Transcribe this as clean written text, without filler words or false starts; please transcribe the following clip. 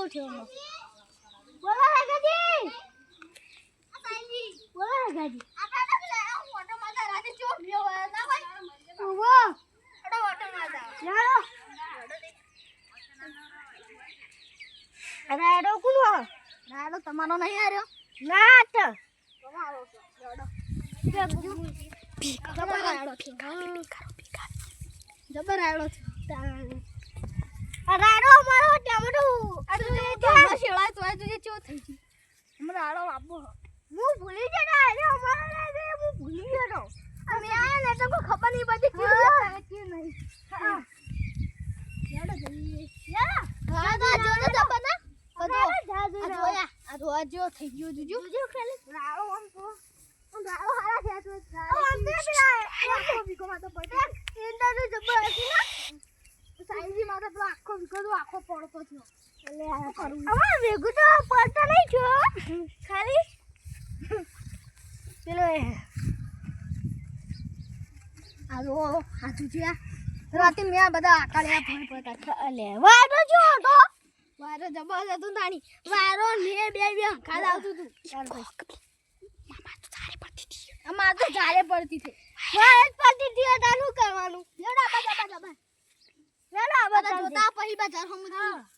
કેવું થયું બોલો રાગાજી આ સાઈજી બોલો રાગાજી આપણે તો લે ઓટો મારતા રાતે ચોક ગયો ના ભાઈ ઓવો ઓટો મારતા યાર રાડો કોનો રાડો તમારો નહીં આર્યો ના તો તમારો છે રાડો જબર રાડો છે જબર રાડો છે રાડો મારો ટમેટો આ શેળા તો આ જે ચો થઈ ગઈ हमरा આડો આપો હું ભૂલી જડા અરે અમારા લાગે હું ભૂલી ગયો અમે આ ને તો ખબર નહીં બધી કે નહીં હા યાડો જઈએ યા હા તો જોડે જપના આ જો થઈ ગયું જોજો ખાલી રાડો આમ તો રાડો હારા થયા તો આમ તે પેલા આખો વિકો માં તો પડે એંડા તો જબર હતી ના સાઈજી માં તો આખો વિકો તો આખો પડતો થયો એટલે આ કરું અમાર વેગુ તો પડતો નહીં છો ખાલી પેલો આ જો આ તુજિયા રાતે મે બધા આકાળિયા ફોન પડતા લે વાડો જો તો વારો જબર હતું તાણી વારો ને બે ખાદ આવતું તું ચાલ ભાઈ મામા તો જારે પડતી હતી અમાર તો જારે પડતી હતી વારે પડતી હતી તારું કરવાનું લેડા બા લેડા બા જોતા પછી બજાર હમ